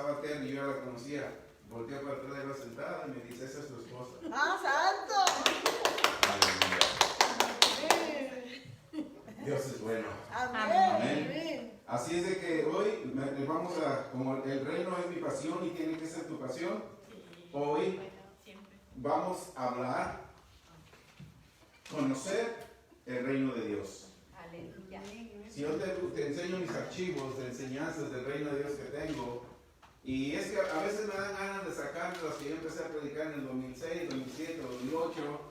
estaba Terry, yo ya la conocía. Volteé para atrás, iba sentada y me dice, esa es tu esposa. ¡Ah, santo! Dios es bueno. Amén. Amén. Así es de que hoy vamos a, como el reino es mi pasión y tiene que ser tu pasión, hoy vamos a hablar, conocer el reino de Dios. Aleluya. Si yo te enseño mis archivos de enseñanzas del reino de Dios que tengo, y es que a veces me dan ganas de sacar las que yo empecé a predicar en el 2006, 2007, 2008,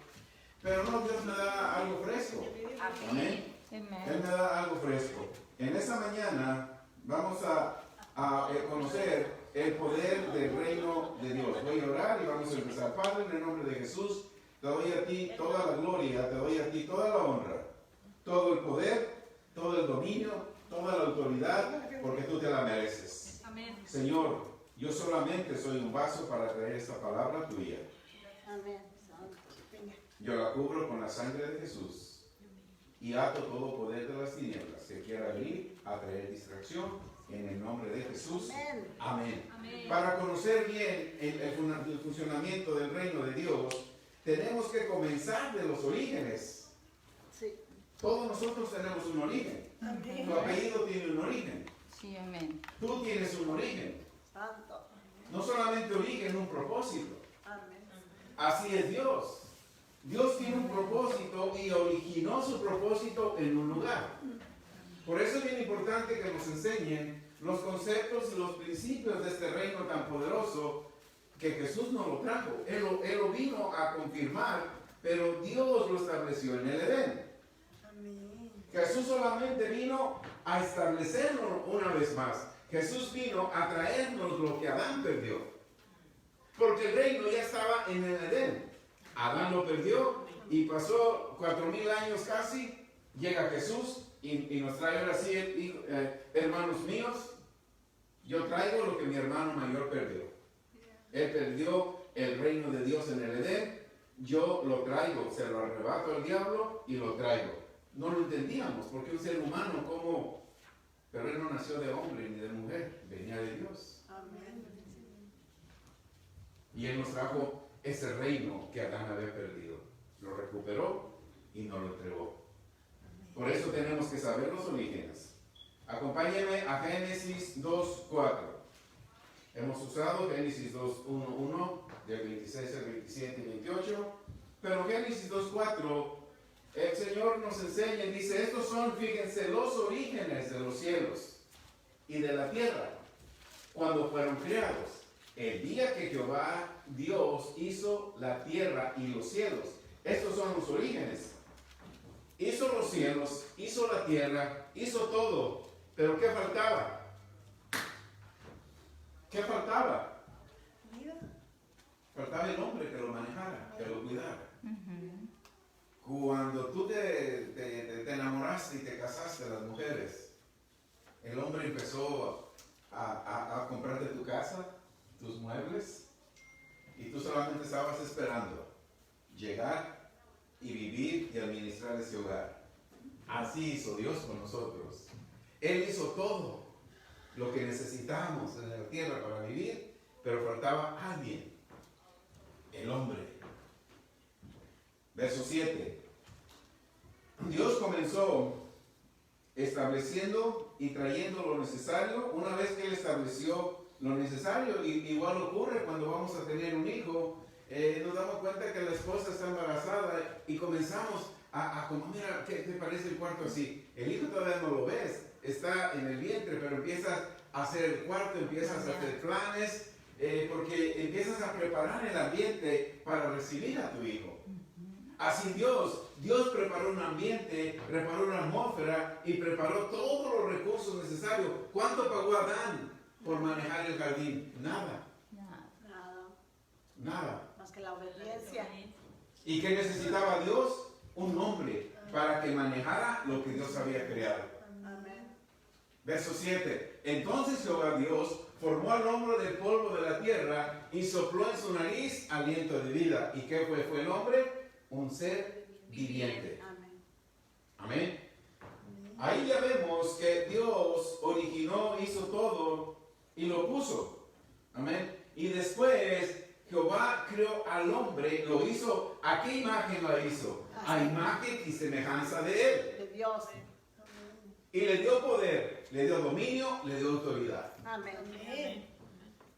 pero no, Dios me da algo fresco. Amén. Él me da algo fresco. En esta mañana vamos a conocer el poder del reino de Dios. Voy a orar y vamos a empezar. Padre, en el nombre de Jesús, te doy a ti toda la gloria, te doy a ti toda la honra, todo el poder, todo el dominio, toda la autoridad, porque tú te la mereces. Amén. Señor, yo solamente soy un vaso para traer esta palabra tuya. Amén. Yo la cubro con la sangre de Jesús y ato todo poder de las tinieblas que quiera venir a traer distracción en el nombre de Jesús. Amén. Amén. Para conocer bien el funcionamiento del reino de Dios, tenemos que comenzar de los orígenes. Sí. Todos nosotros tenemos un origen. Amén. Tu apellido tiene un origen. Sí, amén. Tú tienes un origen. Santo. No solamente origen, un propósito. Amén. Así es Dios. Dios tiene un propósito y originó su propósito en un lugar. Por eso es bien importante que nos enseñen los conceptos y los principios de este reino tan poderoso que Jesús nos lo trajo. Él lo vino a confirmar, pero Dios lo estableció en el Edén. Amén. Jesús solamente vino a establecerlo una vez más. Jesús vino a traernos lo que Adán perdió. Porque el reino ya estaba en el Edén. Adán lo perdió y pasó 4000 años casi. Llega Jesús y nos trae ahora sí, hermanos míos, yo traigo lo que mi hermano mayor perdió. Él perdió el reino de Dios en el Edén. Yo lo traigo, se lo arrebato al diablo y lo traigo. No lo entendíamos, porque un ser humano, ¿cómo? Pero él no nació de hombre ni de mujer, venía de Dios. Amén. Y él nos trajo ese reino que Adán había perdido. Lo recuperó y nos lo entregó. Por eso tenemos que saber los orígenes. Acompáñenme a Génesis 2:4. Hemos usado Génesis 2:1, del 26 al 27 y 28. Pero Génesis 2:4, el Señor nos enseña y dice, estos son, fíjense, los orígenes de los cielos y de la tierra, cuando fueron creados. El día que Jehová Dios hizo la tierra y los cielos. Estos son los orígenes. Hizo los cielos, hizo la tierra, hizo todo. Pero ¿qué faltaba? ¿Qué faltaba? Faltaba el hombre que lo manejara, que lo cuidara. Cuando tú te enamoraste y te casaste, las mujeres, el hombre empezó a comprarte tu casa, tus muebles, y tú solamente estabas esperando llegar y vivir y administrar ese hogar. Así hizo Dios con nosotros. Él hizo todo lo que necesitábamos en la tierra para vivir, pero faltaba alguien, el hombre. Verso 7. Dios comenzó estableciendo y trayendo lo necesario. Una vez que Él estableció lo necesario, y igual ocurre cuando vamos a tener un hijo, nos damos cuenta que la esposa está embarazada y comenzamos como, mira, ¿qué te parece el cuarto así? El hijo todavía no lo ves, está en el vientre, pero empiezas a hacer el cuarto, empiezas a hacer planes, porque empiezas a preparar el ambiente para recibir a tu hijo. Así Dios preparó un ambiente, preparó una atmósfera y preparó todos los recursos necesarios. ¿Cuánto pagó Adán por manejar el jardín? Nada. Nada. Más que la obediencia. ¿Y qué necesitaba Dios? Un hombre para que manejara lo que Dios había creado. Amén. Verso 7. Entonces Jehová Dios formó al hombre del polvo de la tierra y sopló en su nariz aliento de vida. ¿Y qué fue el hombre? Un ser viviente. Amén. Amén. Ahí ya vemos que Dios originó, hizo todo y lo puso. Amén. Y después Jehová creó al hombre, lo hizo. ¿A qué imagen lo hizo? A imagen y semejanza de él. De Dios. Y le dio poder, le dio dominio, le dio autoridad. Amén. Amén.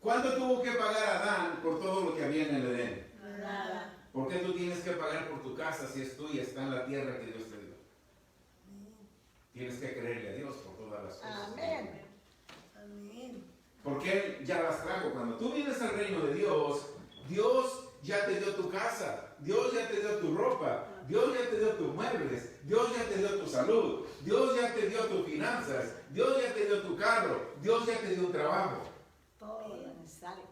¿Cuánto tuvo que pagar Adán por todo lo que había en el Edén? Nada. ¿Por qué tú tienes que pagar por tu casa si es tuya, está en la tierra que Dios te dio? Tienes que creerle a Dios por todas las cosas. Amén. Amén. Porque Él ya las trajo. Cuando tú vienes al reino de Dios, Dios ya te dio tu casa, Dios ya te dio tu ropa, Dios ya te dio tus muebles, Dios ya te dio tu salud, Dios ya te dio tus finanzas, Dios ya te dio tu carro, Dios ya te dio un trabajo. Todo lo necesario.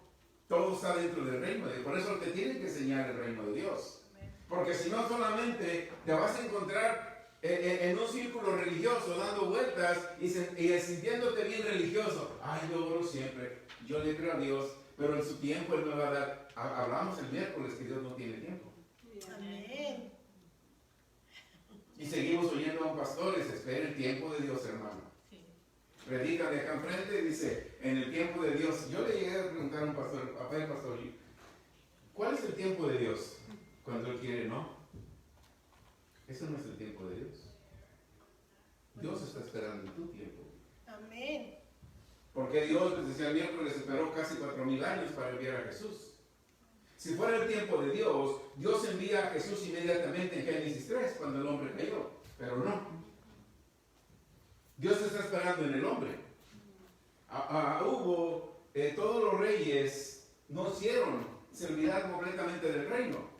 Todo está dentro del reino. Por eso te tiene que enseñar el reino de Dios. Porque si no, solamente te vas a encontrar en un círculo religioso dando vueltas y sintiéndote bien religioso. Ay, yo oro siempre, yo le creo a Dios, pero en su tiempo Él me va a dar. Hablamos el miércoles que Dios no tiene tiempo. Amén. Y seguimos oyendo a un pastor, espera el tiempo de Dios, hermano. Predica de acá enfrente y dice, en el tiempo de Dios. Yo le llegué a preguntar a un pastor, a ver, pastor, ¿cuál es el tiempo de Dios? Cuando Él quiere, ¿no? Ese no es el tiempo de Dios. Dios está esperando tu tiempo. Amén. Porque Dios, les decía el miércoles, esperó casi 4,000 años para enviar a Jesús. Si fuera el tiempo de Dios, Dios envía a Jesús inmediatamente en Génesis 3, cuando el hombre cayó. Pero no. Dios está esperando en el hombre. Todos los reyes no hicieron, se olvidaron completamente del reino.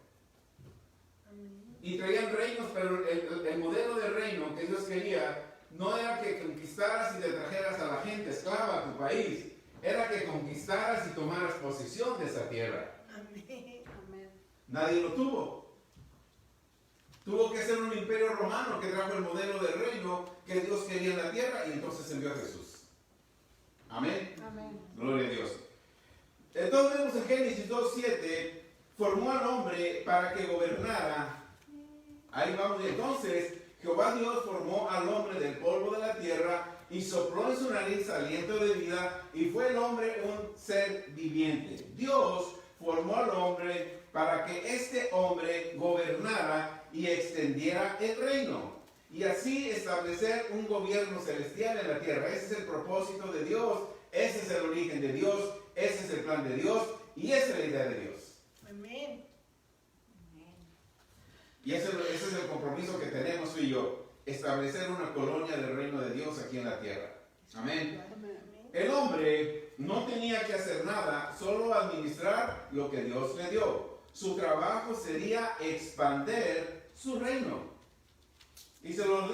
Y traían reinos, pero el modelo de reino que Dios quería no era que conquistaras y te trajeras a la gente esclava a tu país, era que conquistaras y tomaras posesión de esa tierra. Amén. Amén. Nadie lo tuvo. Tuvo que ser un imperio romano que trajo el modelo de reino que Dios quería en la tierra y entonces envió a Jesús. Amén. Amén. Gloria a Dios. Entonces vemos en Génesis 2:7, formó al hombre para que gobernara. Ahí vamos. Entonces Jehová Dios formó al hombre del polvo de la tierra y sopló en su nariz aliento de vida y fue el hombre un ser viviente. Dios formó al hombre para que este hombre gobernara y extendiera el reino y así establecer un gobierno celestial en la tierra. Ese es el propósito de Dios, ese es el origen de Dios, ese es el plan de Dios y esa es la idea de Dios. Amén. Y ese es el compromiso que tenemos tú y yo, establecer una colonia del reino de Dios aquí en la tierra. Amén. El hombre no tenía que hacer nada, solo administrar lo que Dios le dio. Su trabajo sería expandir su reino. Y se lo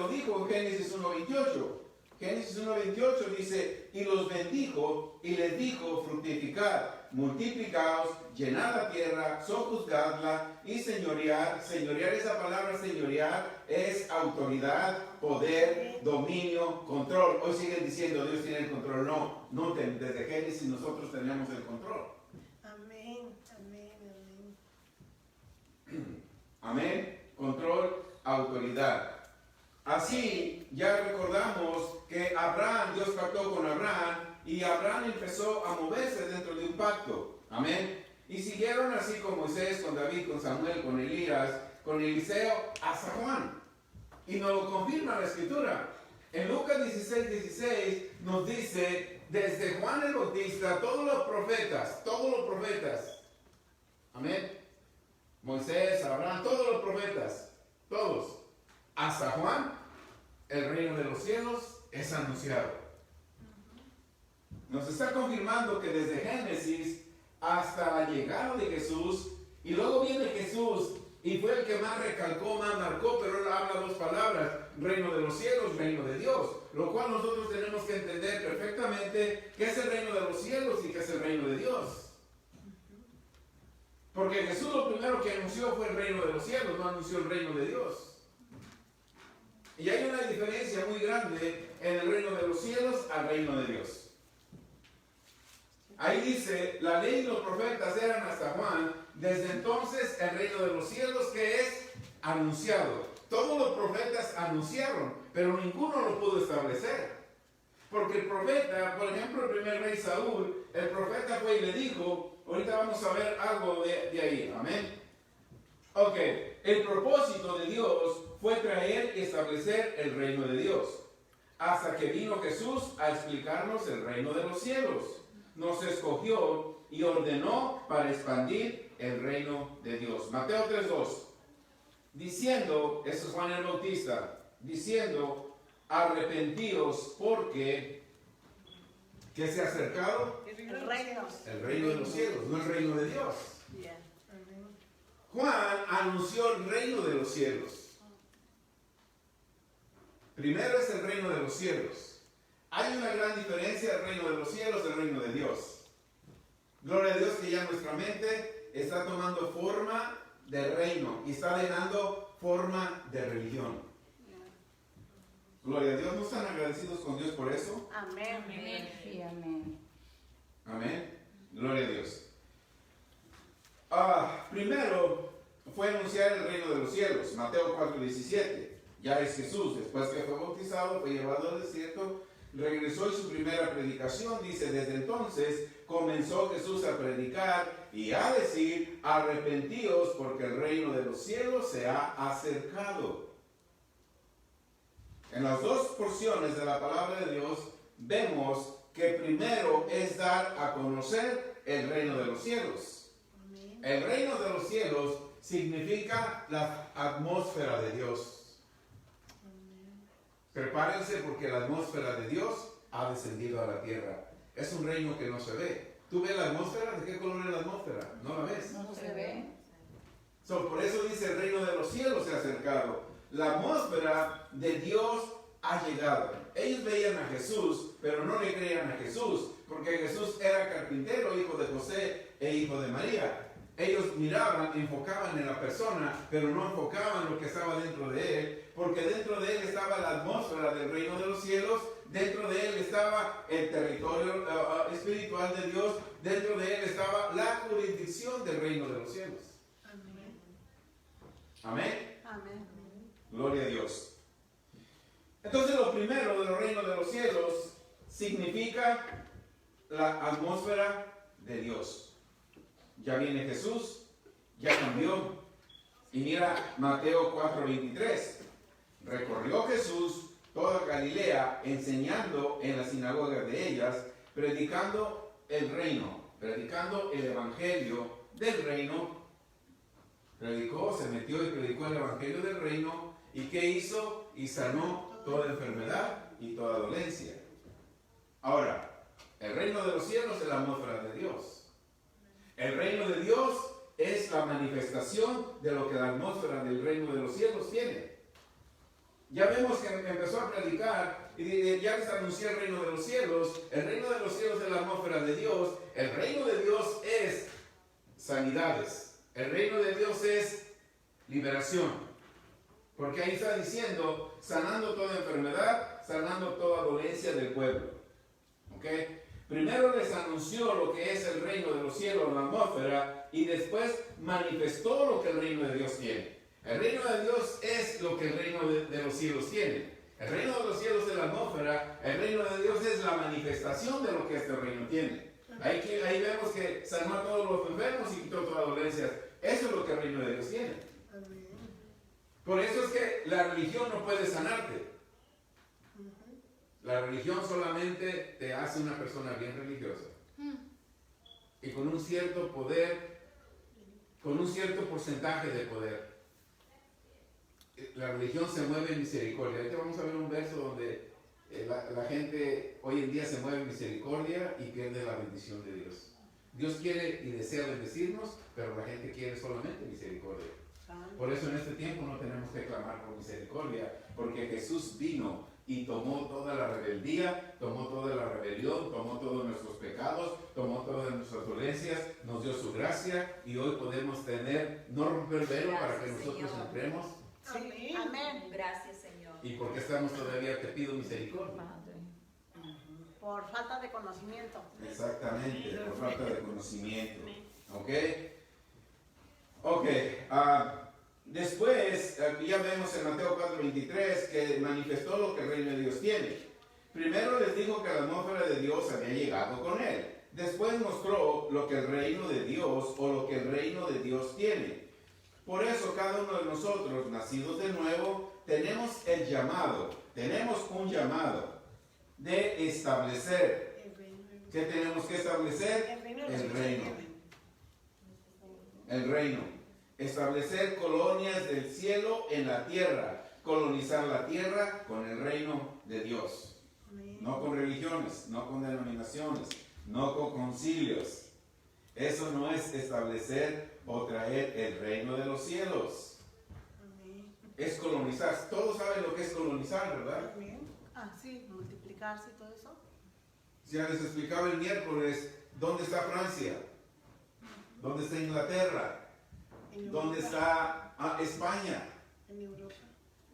dijo en Génesis 1:28. Génesis 1:28 dice, y los bendijo y les dijo, fructificad, multiplicaos, llenad la tierra, sojuzgadla y señorear. Señorear, esa palabra señorear es autoridad, poder, dominio, control. Hoy siguen diciendo Dios tiene el control. No, desde Génesis nosotros tenemos el control. Amén. Amén. Amén. Amén. Control, autoridad. Así ya recordamos que Abraham, Dios pactó con Abraham y Abraham empezó a moverse dentro de un pacto. Amén. Y siguieron así con Moisés, con David, con Samuel, con Elías, con Eliseo, hasta Juan. Y nos lo confirma la Escritura. En Lucas 16:16 nos dice, desde Juan el Bautista, todos los profetas, amén, Moisés, Abraham, todos los profetas, todos, hasta Juan, el reino de los cielos es anunciado. Nos está confirmando que desde Génesis hasta la llegada de Jesús, y luego viene Jesús, y fue el que más recalcó, más marcó, pero él habla dos palabras, reino de los cielos, reino de Dios, lo cual nosotros tenemos que entender perfectamente qué es el reino de los cielos y qué es el reino de Dios. Porque Jesús lo primero que anunció fue el reino de los cielos, no anunció el reino de Dios. Y hay una diferencia muy grande en el reino de los cielos al reino de Dios. Ahí dice, la ley y los profetas eran hasta Juan, desde entonces el reino de los cielos que es anunciado. Todos los profetas anunciaron, pero ninguno lo pudo establecer. Porque el profeta, por ejemplo, el primer rey Saúl, el profeta fue y le dijo, ahorita vamos a ver algo de ahí, amén. Ok, el propósito de Dios fue traer y establecer el reino de Dios, hasta que vino Jesús a explicarnos el reino de los cielos. Nos escogió y ordenó para expandir el reino de Dios. Mateo 3:2, diciendo, eso es Juan el Bautista, diciendo, arrepentíos porque, ¿qué se ha acercado? El reino. El reino de los cielos, no el reino de Dios. Yeah. Amén. Juan anunció el reino de los cielos. Primero es el reino de los cielos. Hay una gran diferencia del reino de los cielos y el reino de Dios. Gloria a Dios que ya nuestra mente está tomando forma de reino y está dejando forma de religión. Gloria a Dios, ¿no están agradecidos con Dios por eso? Amén. Sí, amén. Amén. Gloria a Dios. Primero fue anunciar el reino de los cielos, Mateo 4:17. Ya es Jesús, después que fue bautizado, fue llevado al desierto, regresó y su primera predicación, dice, desde entonces comenzó Jesús a predicar y a decir, arrepentíos porque el reino de los cielos se ha acercado. En las dos porciones de la palabra de Dios vemos que primero es dar a conocer el reino de los cielos. Amén. El reino de los cielos significa la atmósfera de Dios. Prepárense porque la atmósfera de Dios ha descendido a la tierra. Es un reino que no se ve. ¿Tú ves la atmósfera? ¿De qué color es la atmósfera? ¿No la ves? No se ve. Por eso dice el reino de los cielos se ha acercado. La atmósfera de Dios ha llegado. Ellos veían a Jesús, pero no le creían a Jesús, porque Jesús era carpintero, hijo de José e hijo de María. Ellos miraban, enfocaban en la persona, pero no enfocaban lo que estaba dentro de él, porque dentro de él estaba la atmósfera del reino de los cielos, dentro de él estaba el territorio espiritual de Dios, dentro de él estaba la jurisdicción del reino de los cielos. Amén. Amén. Amén. Gloria a Dios. Entonces lo primero del reino de los cielos significa la atmósfera de Dios. Ya viene Jesús, ya cambió. Y mira Mateo 4:23. Recorrió Jesús toda Galilea, enseñando en las sinagogas de ellas, predicando el reino, predicando el evangelio del reino. Predicó, se metió y predicó el evangelio del reino. ¿Y qué hizo? Y sanó toda enfermedad y toda dolencia. Ahora, el reino de los cielos es la atmósfera de Dios. El reino de Dios es la manifestación de lo que la atmósfera del reino de los cielos tiene. Ya vemos que empezó a predicar y ya les anunció el reino de los cielos. El reino de los cielos es la atmósfera de Dios. El reino de Dios es sanidades. El reino de Dios es liberación. Porque ahí está diciendo, sanando toda enfermedad, sanando toda dolencia del pueblo. ¿Ok? Primero les anunció lo que es el reino de los cielos, la atmósfera, y después manifestó lo que el reino de Dios tiene. El reino de Dios es lo que el reino de los cielos tiene. El reino de los cielos es la atmósfera, el reino de Dios es la manifestación de lo que este reino tiene. Ahí vemos que sanó a todos los enfermos y quitó todas las dolencias. Eso es lo que el reino de Dios tiene. Amén. Por eso es que la religión no puede sanarte. La religión solamente te hace una persona bien religiosa. Y con un cierto poder, con un cierto porcentaje de poder. La religión se mueve en misericordia. Ahorita vamos a ver un verso donde la gente hoy en día se mueve en misericordia y pierde la bendición de Dios. Dios quiere y desea bendecirnos, pero la gente quiere solamente misericordia. Por eso en este tiempo no tenemos que clamar por misericordia, porque Jesús vino y tomó toda la rebeldía, tomó toda la rebelión, tomó todos nuestros pecados, tomó todas nuestras dolencias, nos dio su gracia y hoy podemos tener, no romper velo para que nosotros Señor. entremos. Sí. Amén. Gracias, Señor. ¿Y por qué estamos todavía? Te pido misericordia. Por falta de conocimiento. Exactamente, por falta de conocimiento. ¿Ok? Ok. Después, aquí ya vemos en Mateo 4:23 que manifestó lo que el reino de Dios tiene. Primero les dijo que la atmósfera de Dios había llegado con él. Después mostró lo que el reino de Dios o lo que el reino de Dios tiene. Por eso cada uno de nosotros, nacidos de nuevo, tenemos un llamado de establecer. El reino. ¿Qué tenemos que establecer? El reino. El reino. El reino. Establecer colonias del cielo en la tierra. Colonizar la tierra con el reino de Dios. Amén. No con religiones, no con denominaciones, no con concilios. Eso no es establecer o traer el reino de los cielos. Amén. Es colonizar. Todos saben lo que es colonizar, ¿verdad? Amén. Ah, sí, multiplicarse y todo eso. Ya les explicaba el miércoles dónde está Francia, dónde está Inglaterra, En dónde Europa. está España. En Europa.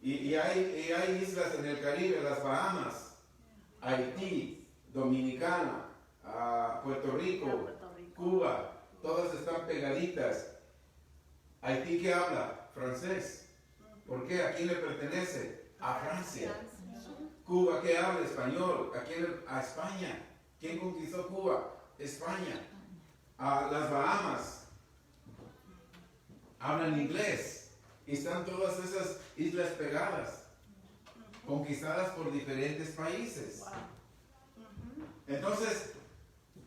Y hay islas en el Caribe, las Bahamas, Haití, Dominicana, Puerto Rico, Puerto Rico. Cuba, todas están pegaditas. Haití, ¿qué habla? Francés. ¿Por qué? ¿A quién le pertenece? A Francia. Cuba, ¿qué habla? Español. ¿A España? ¿Quién conquistó Cuba? España. Las Bahamas hablan inglés. Y están todas esas islas pegadas, conquistadas por diferentes países. Wow. Entonces,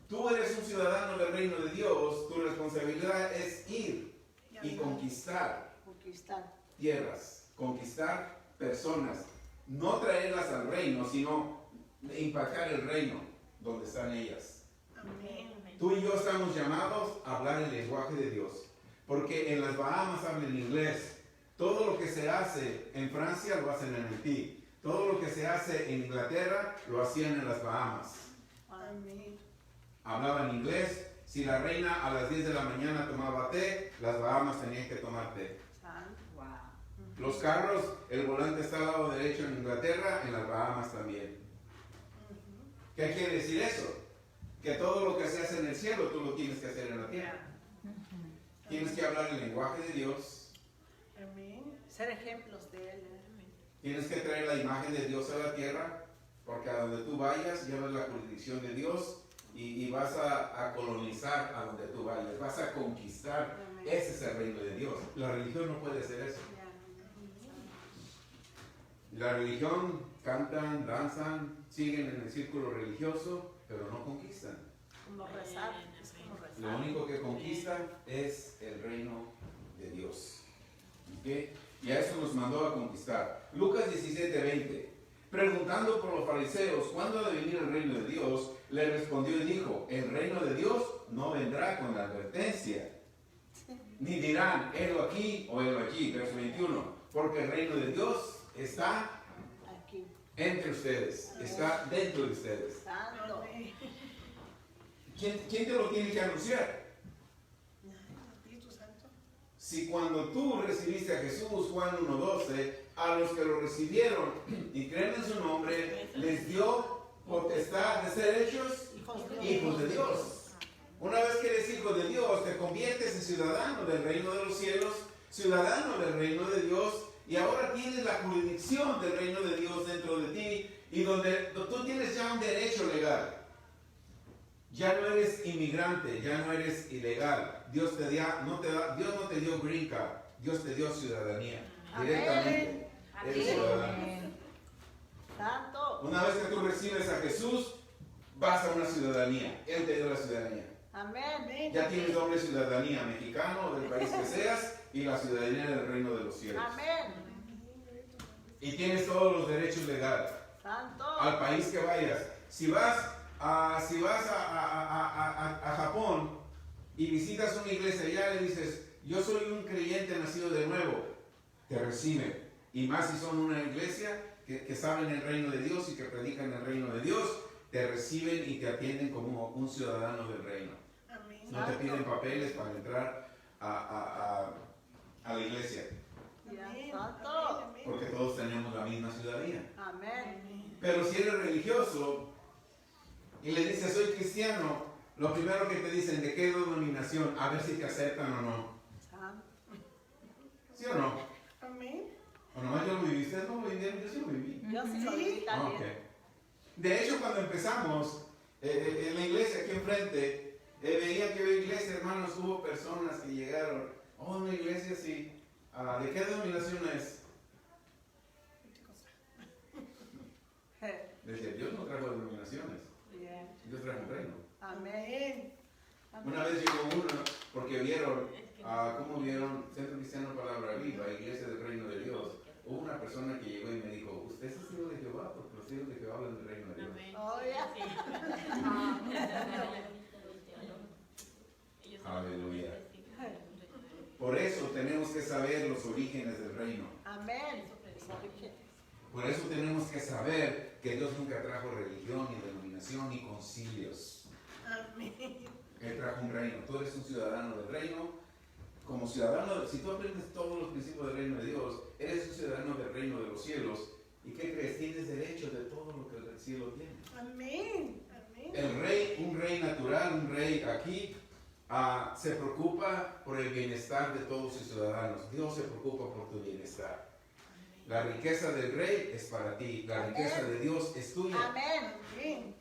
tú eres un ciudadano del reino de Dios, tu responsabilidad es ir y conquistar Conquistar. tierras, conquistar personas, no traerlas al reino, sino impactar el reino donde están ellas. Amén. Tú y yo estamos llamados a hablar el lenguaje de Dios, porque en las Bahamas hablan inglés. Todo lo que se hace en Francia lo hacen en Haití. Todo lo que se hace en Inglaterra lo hacían en las Bahamas. Amén. Hablaban inglés. Si la reina a las 10 de la mañana tomaba té, las Bahamas tenían que tomar té. Santo. Wow. Los carros, el volante está al lado derecho en Inglaterra, en las Bahamas también. ¿Qué quiere decir eso? Que todo lo que se hace en el cielo tú lo tienes que hacer en la tierra. Tienes que hablar el lenguaje de Dios. Amén. Ser ejemplos de Él. Tienes que traer la imagen de Dios a la tierra, porque a donde tú vayas llevas la jurisdicción de Dios y vas a colonizar a donde tú vayas, vas a conquistar. Amén. Ese es el reino de Dios. La religión no puede hacer eso. La religión cantan, danzan, siguen en el círculo religioso, pero no conquistan. Como rezar. Es como rezar. Lo único que conquista es el reino de Dios. ¿Okay? Y a eso nos mandó a conquistar. Lucas 17:20. Preguntando por los fariseos cuándo ha de venir el reino de Dios, le respondió y dijo: el reino de Dios no vendrá con advertencia, ni dirán, helo aquí o helo allí. Verso 21. Porque el reino de Dios está Aquí. entre ustedes, está dentro de ustedes. Santo. ¿Quién te lo tiene que anunciar? Espíritu Santo. Si cuando tú recibiste a Jesús, Juan 1:12, a los que lo recibieron y creen en su nombre, les dio potestad de ser hechos hijos de Dios. Una vez que eres hijo de Dios, te conviertes en ciudadano del reino de los cielos, ciudadano del reino de Dios, y ahora tienes la jurisdicción del reino de Dios dentro de ti, y donde tú tienes ya un derecho legal. Ya no eres inmigrante, ya no eres ilegal. Dios no te dio green card, Dios te dio ciudadanía. Directamente. Eres ciudadano. Santo. Una vez que tú recibes a Jesús, vas a una ciudadanía. Él te dio la ciudadanía. Amén. Ya tienes doble ciudadanía, mexicano, del país que seas, y la ciudadanía del reino de los cielos. Amén. Y tienes todos los derechos legales. Santo. Al país que vayas. Si vas a Japón y visitas una iglesia allá, le dices: yo soy un creyente nacido de nuevo, te reciben. Y más si son una iglesia que saben el reino de Dios y que predican el reino de Dios, te reciben y te atienden como un ciudadano del reino. Amén. No te piden papeles para entrar a la iglesia, Santo. porque todos tenemos la misma ciudadanía. Amén. Pero si eres religioso y le dices: soy cristiano, lo primero que te dicen: ¿de qué denominación? A ver si te aceptan o no. Santo. ¿Sí o no? Amén. ¿O nomás yo lo viví? ¿Ustedes no lo vivieron? Yo sí lo viví. Yo sí lo viví Ah, también. ok. De hecho, cuando empezamos en la iglesia aquí enfrente, veía que en la iglesia, hermanos, hubo personas que llegaron, una iglesia así, ¿de qué denominación es? Decía, Dios no trajo denominaciones, Dios trajo un reino. Amén. Una vez llegó uno, porque vieron, ¿cómo vieron? Centro Cristiano Palabra Viva, Iglesia del Reino de Dios. Hubo una persona que llegó y me dijo, ¿usted es testigo de Jehová? Porque los testigos de Jehová hablan del reino de Dios. Oh, ya. Aleluya. Por eso tenemos que saber los orígenes del reino. Amén. Por eso tenemos que saber que Dios nunca trajo religión, ni denominación, ni concilios. Amén. Él trajo un reino. Tú eres un ciudadano del reino. Como ciudadano, si tú aprendes todos los principios del reino de Dios, eres un ciudadano del reino de los cielos. ¿Y qué crees? Tienes derecho de todo lo que el cielo tiene. Amén. Amén. El rey, un rey natural, un rey aquí, se preocupa por el bienestar de todos sus ciudadanos. Dios se preocupa por tu bienestar. La riqueza del rey es para ti. La riqueza de Dios es tuya. Amén. Amén.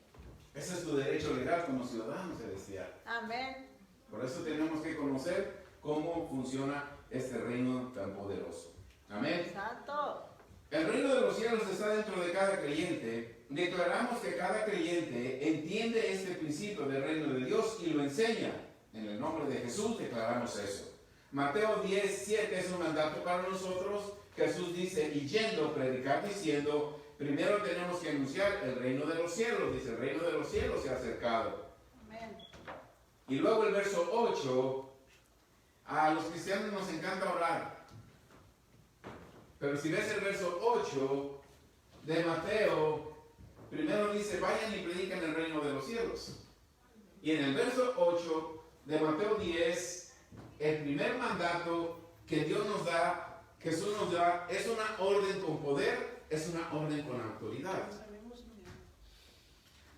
Ese es tu derecho legal como ciudadano celestial. Amén. Por eso tenemos que conocer cómo funciona este reino tan poderoso. Amén. Santo. El reino de los cielos está dentro de cada creyente. Declaramos que cada creyente entiende este principio del reino de Dios y lo enseña. En el nombre de Jesús declaramos eso. Mateo 10:7 es un mandato para nosotros. Jesús dice, y yendo, predicar diciendo, primero tenemos que anunciar el reino de los cielos. Dice, el reino de los cielos se ha acercado. Amén. Y luego el verso 8, a los cristianos nos encanta orar. Pero si ves el verso 8 de Mateo, primero dice, vayan y predican el reino de los cielos. Y en el verso 8 de Mateo 10, el primer mandato que Dios nos da, Jesús nos da, es una orden con poder, es una orden con autoridad.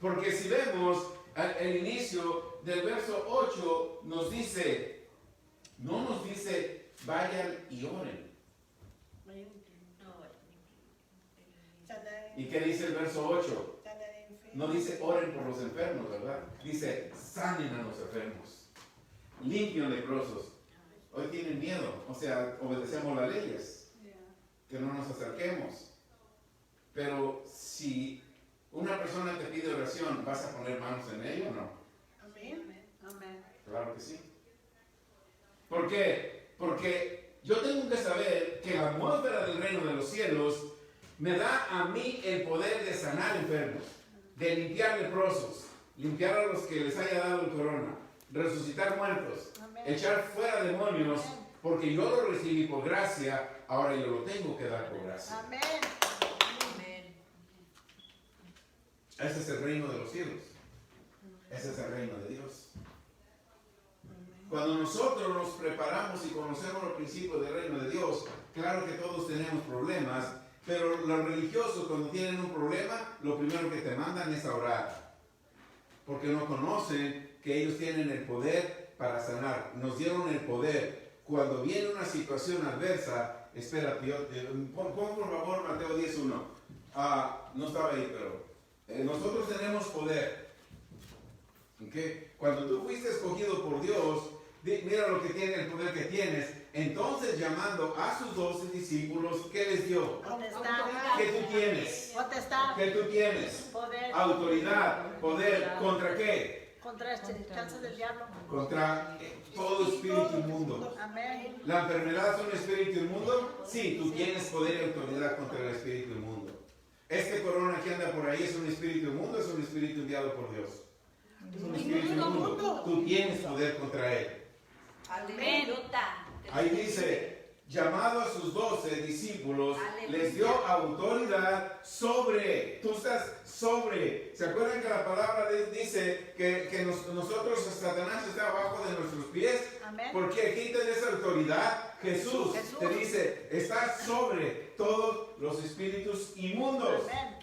Porque si vemos el inicio del verso 8, nos dice, no nos dice, vayan y oren. ¿Y qué dice el verso 8? No dice oren por los enfermos, ¿verdad? Dice sanen a los enfermos, limpien leprosos. Hoy tienen miedo, o sea, obedecemos las leyes, que no nos acerquemos. Pero si una persona te pide oración, ¿vas a poner manos en ella o no? Amén. Amén. Claro que sí. ¿Por qué? Porque yo tengo que saber que la atmósfera del reino de los cielos me da a mí el poder de sanar enfermos, de limpiar leprosos, limpiar a los que les haya dado el corona, resucitar muertos, Amén. echar fuera demonios, porque yo lo recibí por gracia, ahora yo lo tengo que dar por gracia. Amén. Ese es el reino de los cielos. Ese es el reino de Dios. Cuando nosotros nos preparamos y conocemos los principios del reino de Dios, claro que todos tenemos problemas, pero los religiosos cuando tienen un problema, lo primero que te mandan es a orar. Porque no conocen que ellos tienen el poder para sanar. Nos dieron el poder. Cuando viene una situación adversa, espera, pon por favor Mateo 10:1. No estaba ahí, pero nosotros tenemos poder. ¿Okay? Cuando tú fuiste escogido por Dios, mira lo que tiene el poder que tienes. Entonces, llamando a sus 12 discípulos, ¿qué les dio? Potestad. ¿Qué tú tienes? Potestad. ¿Qué tú tienes? Poder. Autoridad, poder. ¿Contra qué? Contra este cáncer del diablo. Contra todo espíritu inmundo. Amén. ¿La enfermedad es un espíritu inmundo? Sí, tú tienes poder y autoridad contra el espíritu inmundo. Este corona que anda por ahí es un espíritu inmundo, es un espíritu enviado por Dios. Es un espíritu inmundo. Tú tienes poder contra él. Aleluya. Ahí dice, llamado a sus 12 discípulos, les dio autoridad sobre. Tú estás sobre. ¿Se acuerdan que la palabra dice que nosotros, Satanás está abajo de nuestros pies? Amén. Porque ¿quién te da esa autoridad? Jesús. Jesús. Te dice, estás sobre todos los espíritus inmundos. Amén.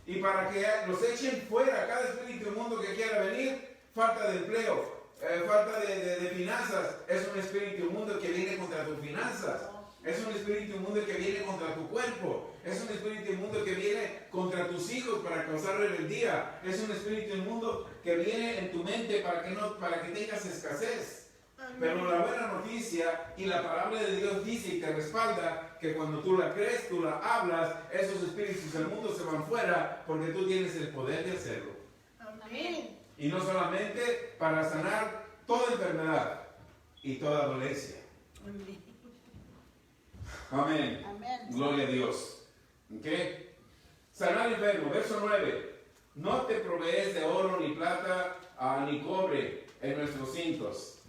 Y para que los echen fuera, cada espíritu inmundo que quiera venir, falta de empleo, falta de finanzas, es un espíritu inmundo que viene contra tus finanzas. Es un espíritu inmundo que viene contra tu cuerpo. Es un espíritu inmundo que viene contra tus hijos para causar rebeldía. Es un espíritu inmundo que viene en tu mente para que tengas escasez. Pero la buena noticia y la palabra de Dios dice y te respalda que cuando tú la crees, tú la hablas, esos espíritus del mundo se van fuera porque tú tienes el poder de hacerlo. Amén. Y no solamente para sanar toda enfermedad y toda dolencia. Amén. Amén. Gloria a Dios. ¿Ok? Sanar enfermo. Verso 9. No te provees de oro, ni plata, ni cobre en nuestros cintos.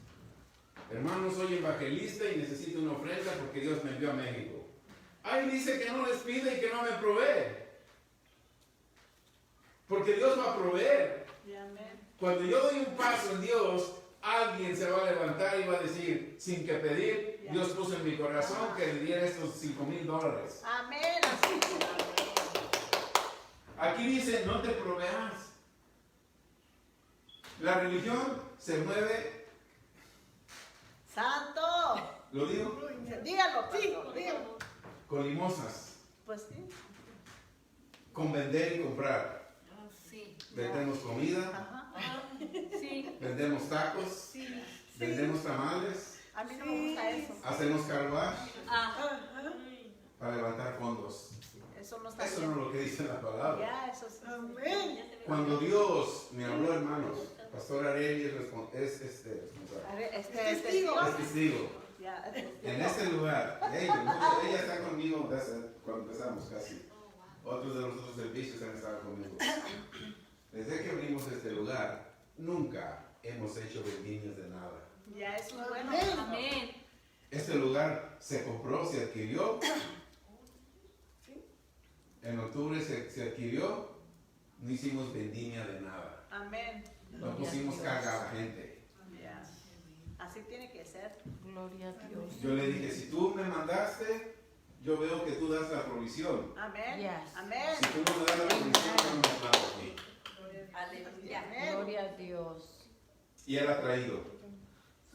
Hermano, soy evangelista y necesito una ofrenda porque Dios me envió a México. Ahí dice que no les pide y que no me provee. Porque Dios va a proveer. Amén. Cuando yo doy un paso en Dios, alguien se va a levantar y va a decir, sin que pedir, Dios puso en mi corazón que le diera estos $5,000. Amén. Así. Aquí dice, no te proveas. La religión se mueve, Santo. lo digo, Dígalo, pastor, dígalo. con limosnas, Pues sí. con vender y comprar. Sí. Vendemos comida, Ajá. Sí. vendemos tacos, vendemos tamales, A mí no me gusta eso. hacemos car wash Ajá. para levantar fondos. Eso no está Eso bien. no es lo que dice la palabra. Ya, eso sí. Amén. Cuando Dios me habló, hermanos, Pastor Areli es responsable. A ver, Es testigo. Ya, En este lugar, ella está conmigo cuando empezamos casi. Otros de los otros servicios han estado conmigo. Desde que abrimos este lugar, nunca hemos hecho vendimias de nada. Ya, eso es bueno. Amén. Este lugar se compró, se adquirió. En octubre se adquirió. No hicimos vendimia de nada. Amén. No pusimos carga a la gente. Ya. Así tiene que ser. Gloria a Dios. Yo le dije, si tú me mandaste, yo veo que tú das la provisión. Amén. Yes. Amén. Si tú no me das la provisión, yo no me mando a ti. Aleluya. Amén. Gloria a Dios. Y Él ha traído.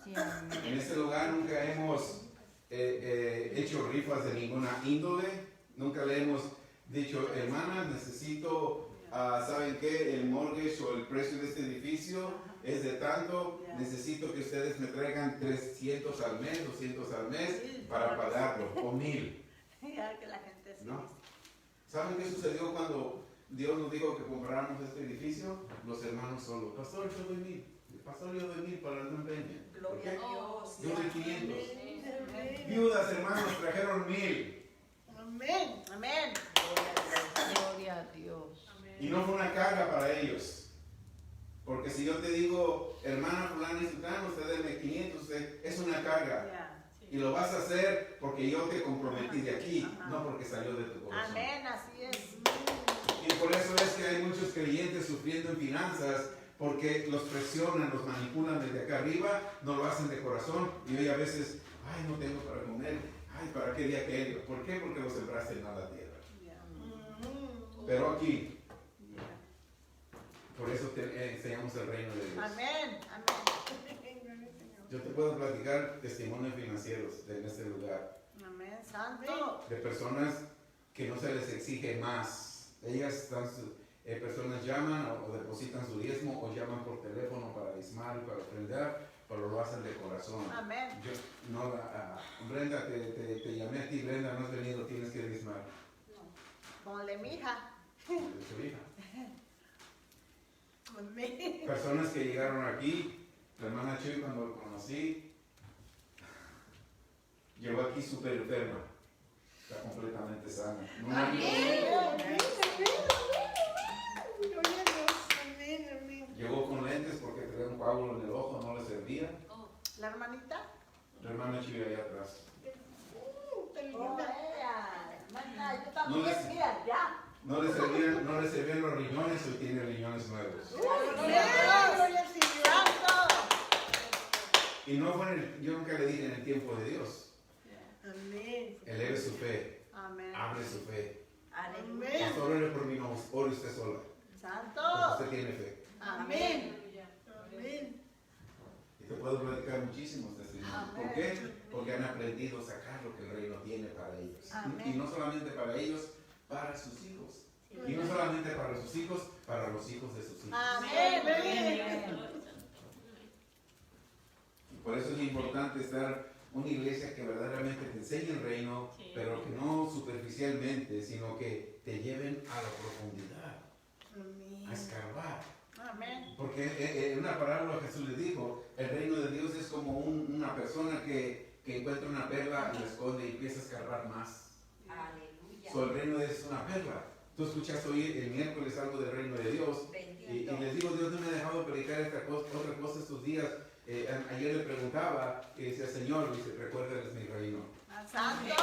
Sí, amén. En este lugar nunca hemos hecho rifas de ninguna índole. Nunca le hemos dicho, hermanas, necesito, ¿saben qué? El mortgage o el precio de este edificio es de tanto. Necesito que ustedes me traigan 300 al mes, 200 al mes para pagarlo, o 1,000. Ya que la gente sí. ¿No? ¿Saben qué sucedió cuando Dios nos dijo que compráramos este edificio? Los hermanos solo, pastor, yo doy 1,000. Pastor, yo doy 1,000 para el empeño. Gloria a Dios. Yo doy 500. Amén. Viudas, hermanos, trajeron 1,000. Amén. Amén. Gloria a Dios. Y no fue una carga para ellos. Porque si yo te digo, hermana fulana y sultana, usted deme 500, es una carga. Ya. Y lo vas a hacer porque yo te comprometí de aquí, no porque salió de tu corazón. Amén. Así es. Y por eso es que hay muchos creyentes sufriendo en finanzas, porque los presionan, los manipulan desde acá arriba, no lo hacen de corazón. Y hoy a veces, ay, no tengo para comer, ay, ¿para qué día aquello? ¿Por qué? Porque lo sembraste en mala tierra. Ya. Pero aquí, por eso enseñamos el reino de Dios. Amén. Amén. Yo te puedo platicar testimonios financieros en este lugar, Amén. Santo. de personas que no se les exige más. Ellas están, personas llaman o depositan su diezmo o llaman por teléfono para diezmar y para ofrendar, pero lo hacen de corazón. Amén. Yo, no, Brenda, te llamé a ti, Brenda, no has venido, tienes que diezmar. Ponle mi hija. De su hija. Amén. Personas que llegaron aquí, la hermana Chuy cuando lo conocí, llegó aquí súper enferma, está completamente sana. No, llegó con lentes porque tenía un coágulo en el ojo, no le servía. La hermanita. La hermana Chuy allá atrás. Oh, ella. Hermana, yo también, No les- mira, ya. No le servían los riñones, hoy tiene riñones nuevos. Gloria a Dios. Santo. Y no fue yo nunca le dije en el tiempo de Dios. Amén. Eleve su fe, Amén. abre su fe. Amén. Pastor, ore por mí, no, ore usted sola, porque Santo. usted tiene fe. Amén. Amén. Y te puedo puedo platicar muchísimos testimonios. ¿Por qué? Porque han aprendido a sacar lo que el reino tiene para ellos. Y no solamente para ellos, para sus hijos. Y no solamente para sus hijos, para los hijos de sus hijos. Amén. Por eso es importante estar una iglesia que verdaderamente te enseñe el reino, pero que no superficialmente, sino que te lleven a la profundidad, a escarbar. Amén. Porque en una parábola Jesús le dijo, el reino de Dios es como una persona que encuentra una perla y la esconde y empieza a escarbar más. Aleluya. El reino de Dios es una perla. Tú escuchas hoy el miércoles algo del reino de Dios y les digo, Dios no me ha dejado predicar otra cosa estos días. Ayer le preguntaba y decía, Señor, dice, recuérdales mi reino. Santo.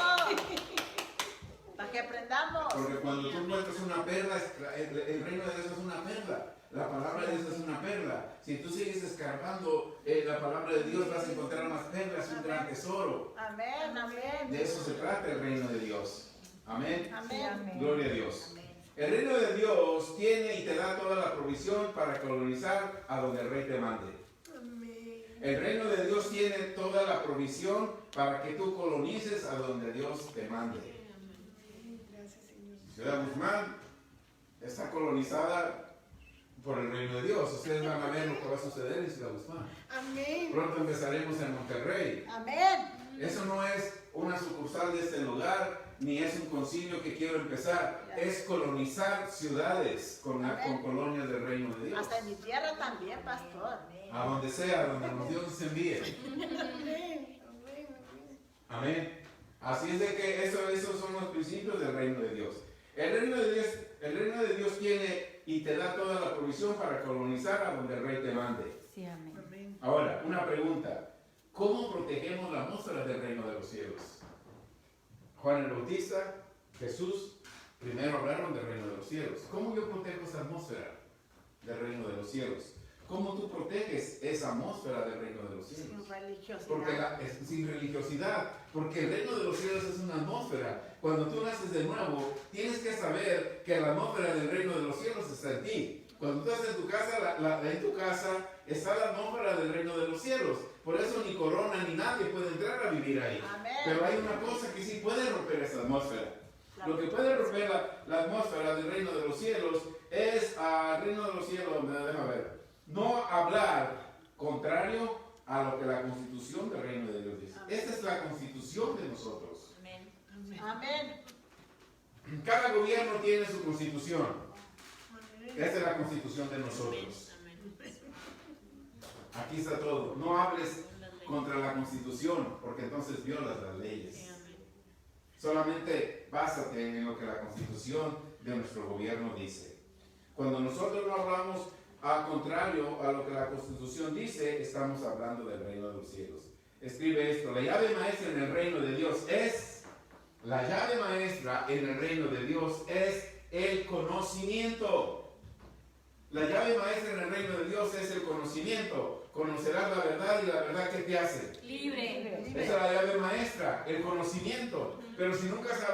Para que aprendamos. Porque cuando tú encuentras una perla, el reino de Dios es una perla. La palabra de Dios es una perla. Si tú sigues escarbando la palabra de Dios, vas a encontrar más perlas, un gran tesoro. Amén, amén. De eso se trata el reino de Dios. Amén. Amén. Gloria a Dios. El reino de Dios tiene y te da toda la provisión para colonizar a donde el rey te mande. El reino de Dios tiene toda la provisión para que tú colonices a donde Dios te mande. Ciudad Guzmán está colonizada por el reino de Dios. Ustedes van a ver lo que va a suceder en Ciudad Guzmán. Amén. Pronto empezaremos en Monterrey. Amén. Eso no es una sucursal de este lugar, ni es un concilio que quiero empezar. Es colonizar ciudades con colonias del reino de Dios. Hasta en mi tierra también, pastor. A donde sea, donde Dios nos envíe. Amén. Amén. Así es de que esos son los principios del reino de Dios. El reino de Dios tiene y te da toda la provisión para colonizar a donde el rey te mande. Sí, amén. Ahora, una pregunta. ¿Cómo protegemos la atmósfera del reino de los cielos? Juan el Bautista, Jesús, primero hablaron del reino de los cielos. ¿Cómo yo protejo esa atmósfera del reino de los cielos? ¿Cómo tú proteges esa atmósfera del reino de los cielos? Sin religiosidad. Porque sin religiosidad, porque el reino de los cielos es una atmósfera. Cuando tú naces de nuevo, tienes que saber que la atmósfera del reino de los cielos está en ti. Cuando tú estás en tu casa, en tu casa está la atmósfera del reino de los cielos. Por eso ni corona ni nadie puede entrar a vivir ahí. Amén. Pero hay una cosa que sí puede romper esa atmósfera. Lo que puede romper la atmósfera del reino de los cielos es al reino de los cielos, déjame ver. No hablar contrario a lo que la constitución del reino de Dios dice. Esta es la constitución de nosotros. Amén. Cada gobierno tiene su constitución. Esta es la constitución de nosotros. Aquí está todo. No hables contra la constitución, porque entonces violas las leyes. Solamente básate en lo que la constitución de nuestro gobierno dice. Cuando nosotros no hablamos al contrario a lo que la constitución dice, estamos hablando del reino de los cielos. Escribe esto: la llave maestra en el reino de Dios es, la llave maestra en el reino de Dios es el conocimiento. La llave maestra en el reino de Dios es el conocimiento. Conocerás la verdad y la verdad que te hace Libre. esa es la llave maestra, el conocimiento. Pero si nunca has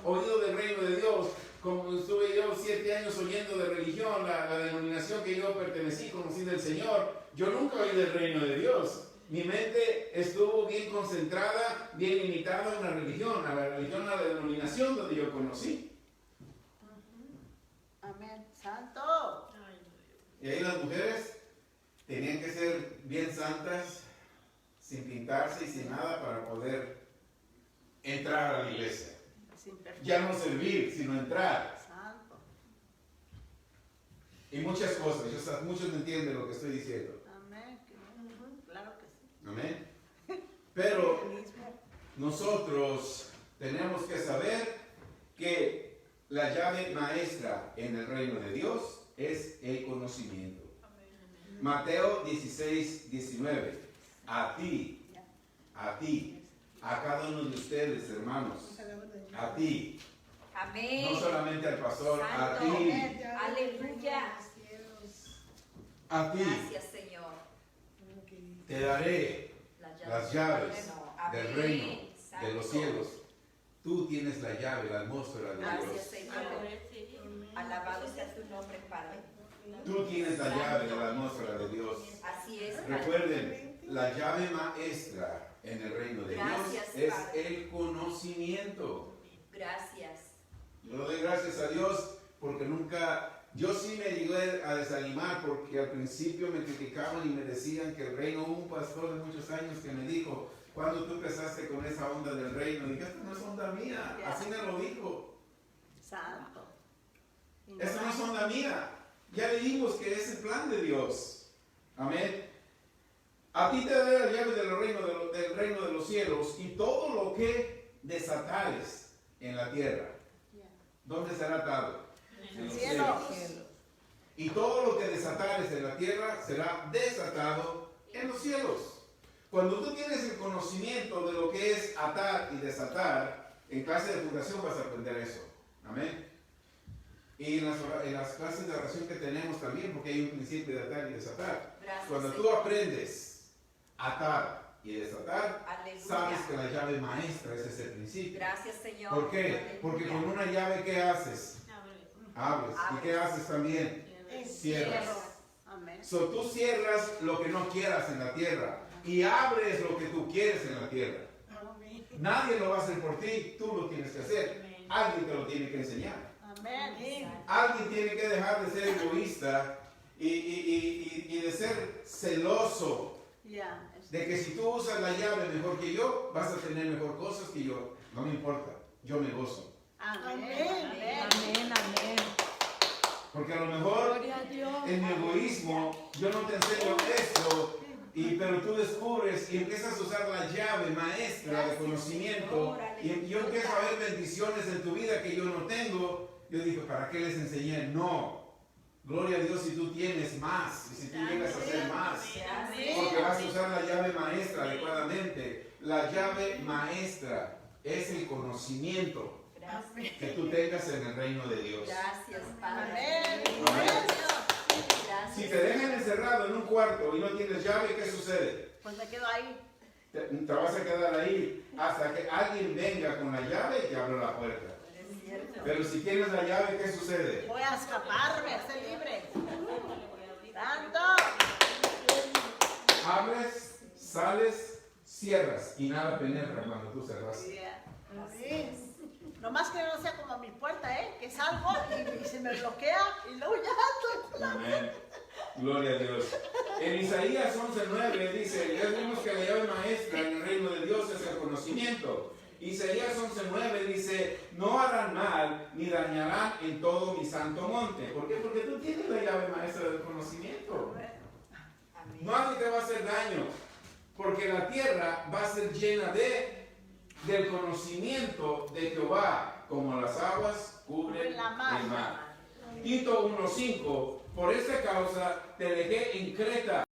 oído del reino de Dios, como estuve yo 7 años oyendo de religión, la denominación que yo pertenecí, conocí del Señor, yo nunca oí del reino de Dios. Mi mente estuvo bien concentrada, bien limitada en la religión, a la denominación donde yo conocí. Amén. Santo. Y ahí las mujeres tenían que ser bien santas, sin pintarse y sin nada para poder entrar a la iglesia. Sin perfección. Ya no servir, sino entrar. Santo. Y muchas cosas. Muchos no entienden lo que estoy diciendo. Amén. Claro que sí. Amén. Pero nosotros tenemos que saber que la llave maestra en el reino de Dios es el conocimiento. Mateo 16, 19. A ti, a cada uno de ustedes, hermanos, a ti, Amén. no solamente al pastor, a Santo. ti, Aleluya. a ti, Gracias, Señor. te daré las llaves del Amén. reino Santo. de los cielos. Tú tienes la llave, la atmósfera de Gracias, Dios. Señor. Alabado sea tu nombre, Padre. Tú tienes la llave de la atmósfera de Dios. Así es, Padre. Recuerden, la llave maestra en el reino de Gracias, Dios es Padre. el conocimiento. Gracias. Yo le doy gracias a Dios porque yo sí me llegué a desanimar porque al principio me criticaban y me decían que el reino, un pastor de muchos años que me dijo, cuando tú empezaste con esa onda del reino, dije, esta no es onda mía, así me lo dijo. Santo. Esta no es onda mía. Ya leímos que es el plan de Dios. Amén. A ti te daré la llave del reino de los cielos y todo lo que desatares en la tierra. ¿Dónde será atado? En los Cielo. cielos. Y todo lo que desatares en la tierra será desatado en los cielos. Cuando tú tienes el conocimiento de lo que es atar y desatar, en clase de fundación vas a aprender eso. Amén. Y en las clases de oración que tenemos también, porque hay un principio de atar y desatar. Gracias, Cuando tú Señor. aprendes a atar y desatar, Aleluya. sabes que la llave maestra es ese principio. Gracias, Señor. ¿Por qué? Aleluya. Porque con una llave, ¿qué haces? Abres. ¿Y qué haces también? Cierras. Amén. So, tú cierras lo que no quieras en la tierra y abres lo que tú quieres en la tierra. Nadie lo va a hacer por ti, tú lo tienes que hacer. Alguien te lo tiene que enseñar. Amén. Alguien tiene que dejar de ser egoísta y de ser celoso. Ya. De que si tú usas la llave mejor que yo, vas a tener mejor cosas que yo. No me importa, yo me gozo. Amén. Amén, amén. Porque a lo mejor Gloria a Dios. en mi egoísmo yo no te enseño esto, pero tú descubres y empiezas a usar la llave maestra de conocimiento y yo empiezo a ver bendiciones en tu vida que yo no tengo. Yo digo, ¿para qué les enseñé? No. Gloria a Dios si tú tienes más y si tú llegas a hacer más. Porque vas a usar la llave maestra adecuadamente. La llave maestra es el conocimiento Gracias. que tú tengas en el reino de Dios. Gracias, Padre. Amén. Amén. Gracias. Si te dejan encerrado en un cuarto y no tienes llave, ¿qué sucede? Pues me quedo ahí. Te vas a quedar ahí hasta que alguien venga con la llave y te abra la puerta. Es cierto. Pero si tienes la llave, ¿qué sucede? Voy a escaparme, a ser libre. Santo. Abres, sales, cierras y nada penetra cuando tú cerras. Nomás que no sea como mi puerta, que salgo y se me bloquea y luego ya estoy. Amén. Gloria a Dios. En Isaías 11:9 dice, ya vimos que la llave maestra en el reino de Dios es el conocimiento. Isaías 11:9 dice, no harán mal ni dañarán en todo mi santo monte. ¿Por qué? Porque tú tienes la llave maestra del conocimiento. Amén. Nadie te va a hacer daño, porque la tierra va a ser llena del conocimiento de Jehová, como las aguas cubren La mar. el mar. Tito 1:5, por esta causa te dejé en Creta